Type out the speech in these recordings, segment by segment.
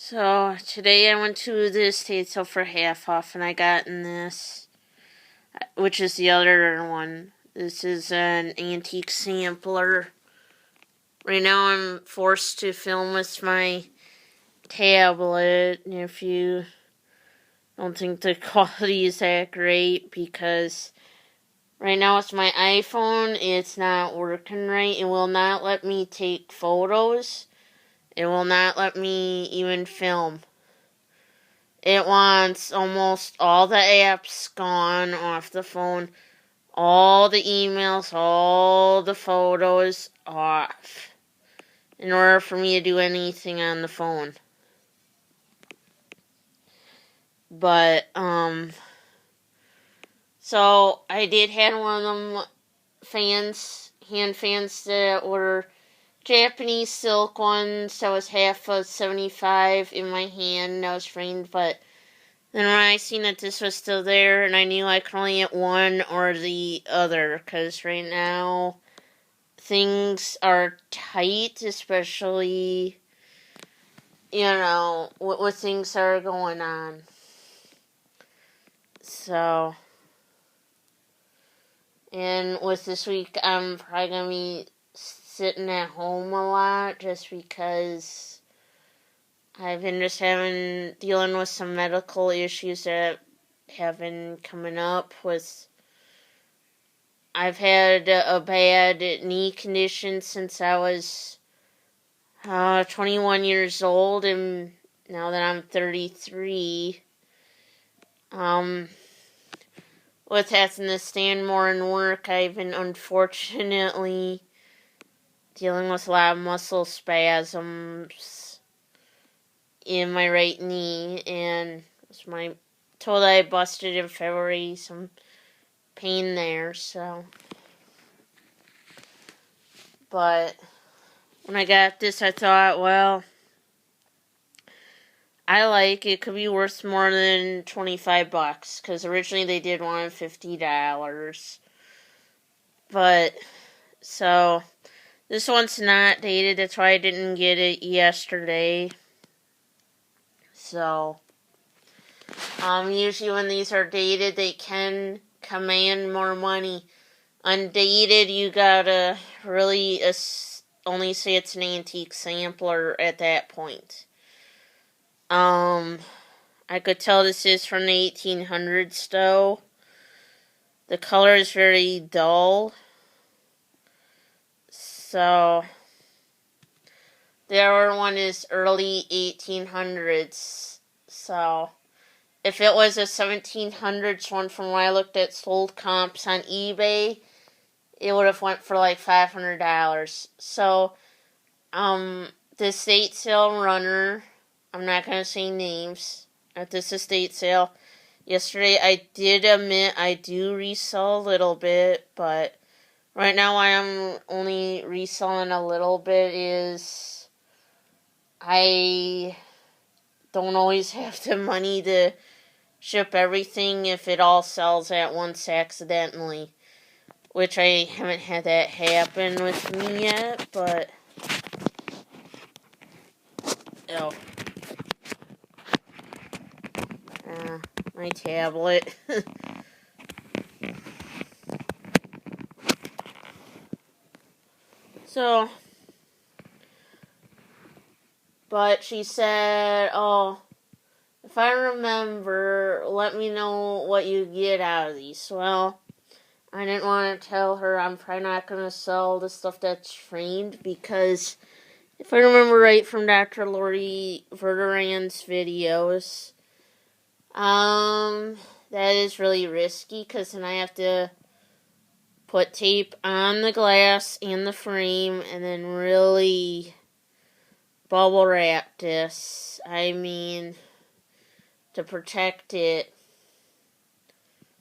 So today I went to the estate sale for half off, and I got in this, which is the other one. This is an antique sampler. Right now I'm forced to film with my tablet, and if you don't think the quality is that great, because right now with my iPhone, it's not working right. It will not let me take photos. It will not let me even film. It wants almost all the apps gone off the phone, all the emails, all the photos off, in order for me to do anything on the phone. But, so I did have one of them hand fans that were Japanese silk ones that was half of 75 in my hand, and I was framed, but then when I seen that this was still there, and I knew I could only get one or the other, because right now things are tight, especially, with things that are going on. So, and with this week, I'm probably going to be sitting at home a lot, just because I've been dealing with some medical issues that have been coming up with. I've had a bad knee condition since I was 21 years old, and now that I'm 33, with having to stand more and work, I've been unfortunately dealing with a lot of muscle spasms in my right knee, and it's my toe that I busted in February, some pain there, so. But when I got this, I thought, well, I like it. Could be worth more than $25, because originally they did want $50. But, so, this one's not dated. That's why I didn't get it yesterday. So, usually when these are dated, they can command more money. Undated, you gotta really only say it's an antique sampler at that point. I could tell this is from the 1800s, though. The color is very dull. So, the other one is early 1800s. So, if it was a 1700s one from when I looked at sold comps on eBay, it would have went for like $500. So, the estate sale runner, I'm not going to say names, at this estate sale, yesterday I did admit I do resell a little bit, but right now why I'm only reselling a little bit is I don't always have the money to ship everything if it all sells at once accidentally, which I haven't had that happen with me yet, but oh, my tablet. So, but she said, oh, if I remember, let me know what you get out of these. Well, I didn't want to tell her I'm probably not going to sell the stuff that's framed, because if I remember right from Dr. Lori Verduran's videos, that is really risky, because then I have to put tape on the glass and the frame, and then really bubble wrap this. I mean, to protect it,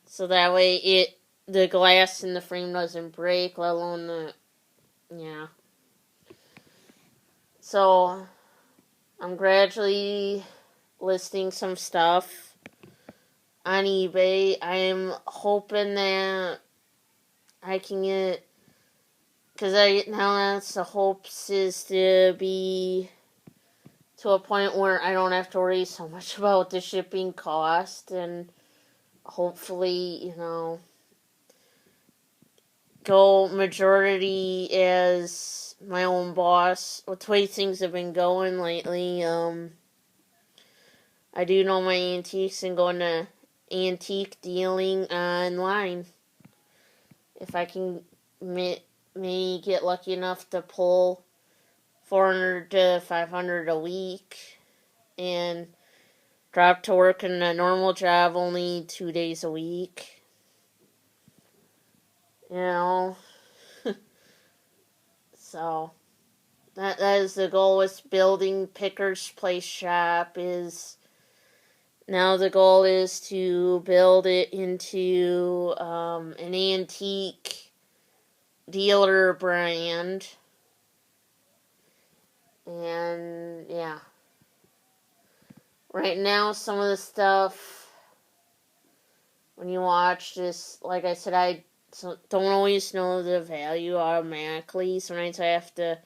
so that way the glass in the frame doesn't break, let alone yeah. So, I'm gradually listing some stuff on eBay. I'm hoping that I can get, because now that's the hopes is to to a point where I don't have to worry so much about the shipping cost, and hopefully, go majority as my own boss. With the way things have been going lately, I do know my antiques and going to antique dealing online. If I can maybe get lucky enough to pull 400 to 500 a week and drop to work in a normal job only 2 days a week. So that is the goal with building Picker's Place Shop. Is now the goal is to build it into an antique dealer brand. And yeah, right now some of the stuff, when you watch this, like I said, I don't always know the value automatically. Sometimes I have to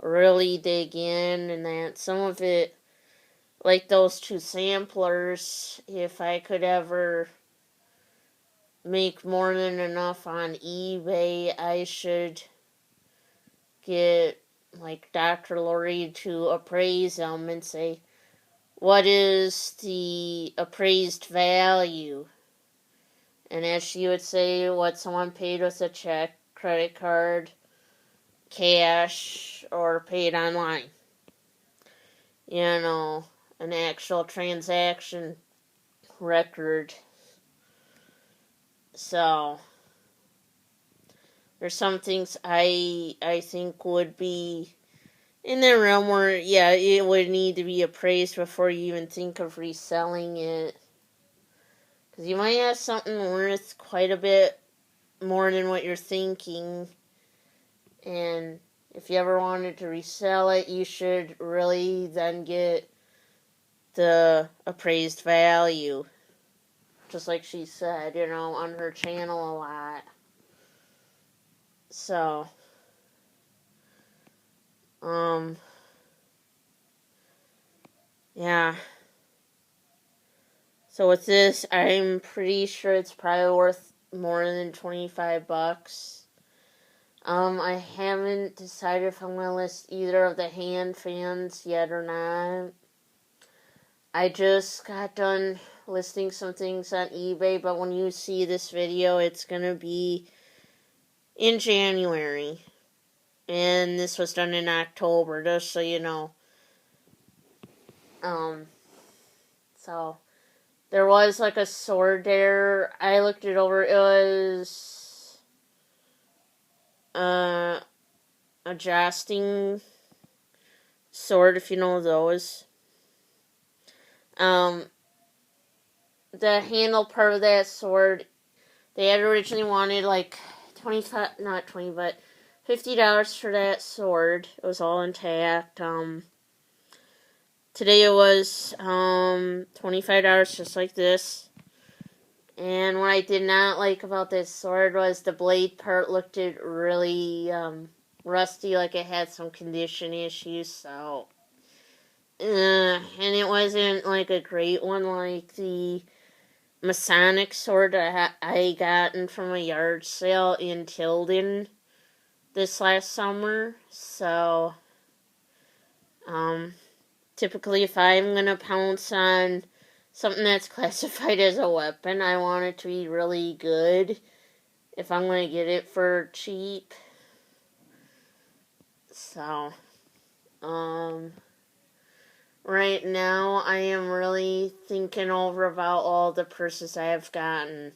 really dig in, and that some of it, like those 2 samplers, if I could ever make more than enough on eBay, I should get like Dr. Lori to appraise them and say, what is the appraised value? And as she would say, what someone paid with a check, credit card, cash, or paid online. An actual transaction record. So there's some things I think would be in the realm where, yeah, it would need to be appraised before you even think of reselling it. Because you might have something worth quite a bit more than what you're thinking. And if you ever wanted to resell it, you should really then get the appraised value. Just like she said, on her channel a lot. So, yeah. So with this, I'm pretty sure it's probably worth more than $25. I haven't decided if I'm going to list either of the hand fans yet or not. I just got done listing some things on eBay, but when you see this video, it's going to be in January. And this was done in October, just so you know. So there was like a sword there. I looked it over. It was a jousting sword, if you know those. The handle part of that sword, they had originally wanted like $50 for that sword. It was all intact. Today it was $25, just like this. And what I did not like about this sword was the blade part looked really rusty, like it had some condition issues. So, and it wasn't like a great one like the Masonic sword I gotten from a yard sale in Tilden this last summer. So, typically if I'm going to pounce on something that's classified as a weapon, I want it to be really good if I'm going to get it for cheap. So, right now I am really thinking over about all the purses I have gotten.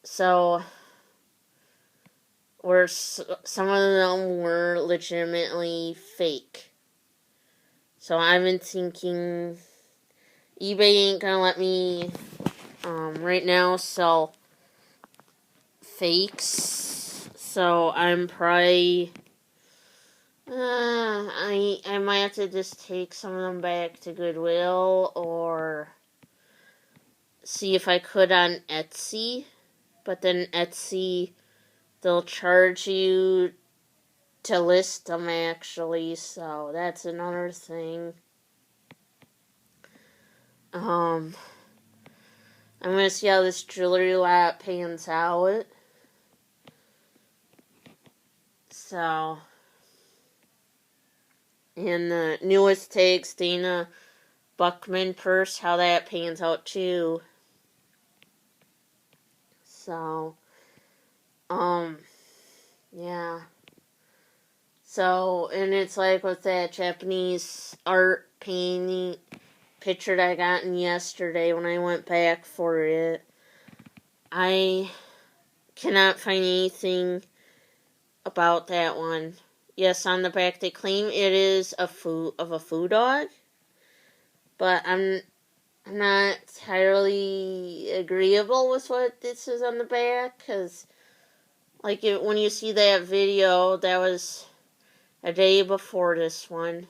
So, some of them were legitimately fake. So I've been thinking eBay ain't gonna let me right now sell fakes. So I'm probably I might have to just take some of them back to Goodwill or see if I could on Etsy. But then Etsy, they'll charge you to list them actually, so that's another thing. I'm gonna see how this jewelry lot pans out. So, and the newest takes, Dana Buckman purse, how that pans out too. So, yeah. So, and it's like with that Japanese art painting picture that I gotten yesterday when I went back for it. I cannot find anything about that one. Yes, on the back they claim it is a foo dog, but I'm not entirely agreeable with what this is on the back, because like when you see that video, that was a day before this one.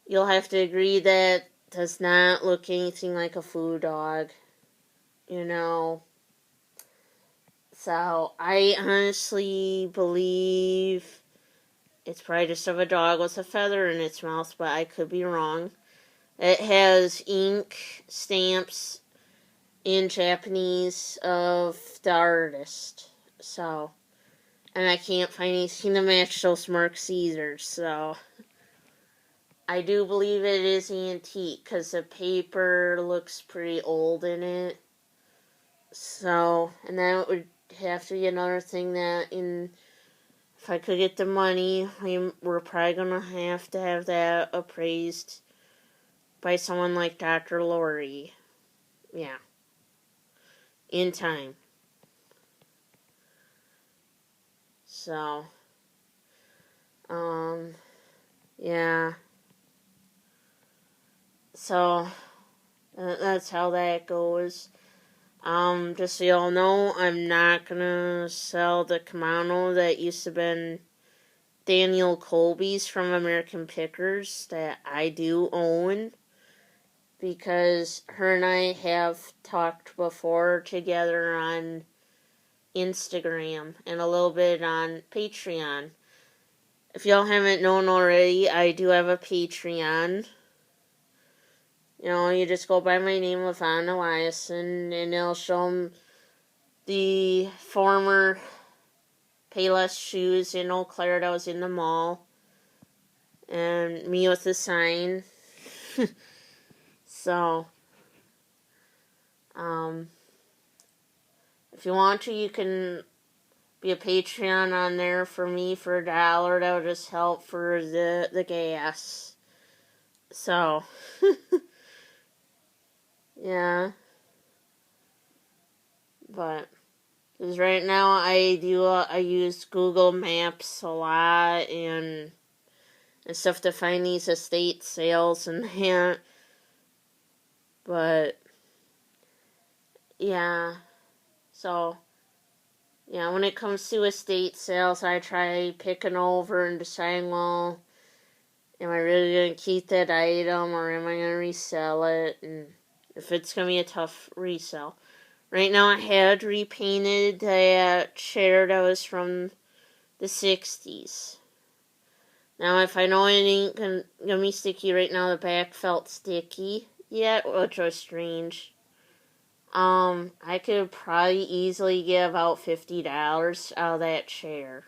You'll have to agree that does not look anything like a foo dog, you know. So I honestly believe it's probably just of a dog with a feather in its mouth, but I could be wrong. It has ink stamps in Japanese of the artist. So, and I can't find anything to match those marks either. So, I do believe it is antique because the paper looks pretty old in it. So, and that would have to be another thing that if I could get the money, we're probably going to have that appraised by someone like Dr. Lori. Yeah. In time. So, yeah. So, that's how that goes. Just so y'all know, I'm not gonna sell the kimono that used to been Daniel Colby's from American Pickers that I do own, because her and I have talked before together on Instagram and a little bit on Patreon. If y'all haven't known already, I do have a Patreon. You know, you just go by my name, Levon Eliason, and it'll show them the former Payless shoes in Eau Claire that was in the mall. And me with the sign. So, if you want to, you can be a Patreon on there for me for $1. That would just help for the gas. So, yeah. But, because right now I use Google Maps a lot and stuff to find these estate sales and that. But, yeah. So, yeah, when it comes to estate sales, I try picking over and deciding, well, am I really going to keep that item or am I going to resell it? And if it's going to be a tough resell. Right now I had repainted that chair that was from the 60s. Now if I know it ain't going to be sticky right now, the back felt sticky yet, which was strange. I could probably easily get about $50 out of that chair.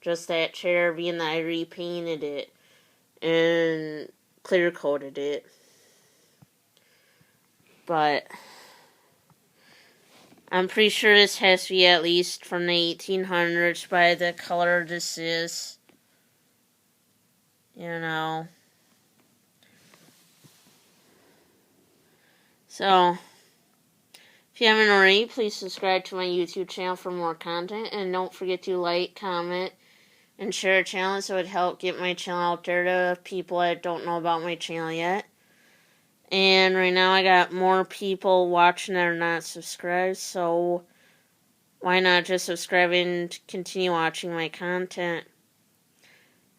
Just that chair, being that I repainted it and clear coated it. But I'm pretty sure this has to be at least from the 1800s by the color this is. You know. So, if you haven't already, please subscribe to my YouTube channel for more content. And don't forget to like, comment, and share a channel, so it would help get my channel out there to people that don't know about my channel yet. And right now I got more people watching that are not subscribed, so why not just subscribe and continue watching my content?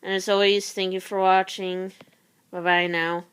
And as always, thank you for watching. Bye-bye now.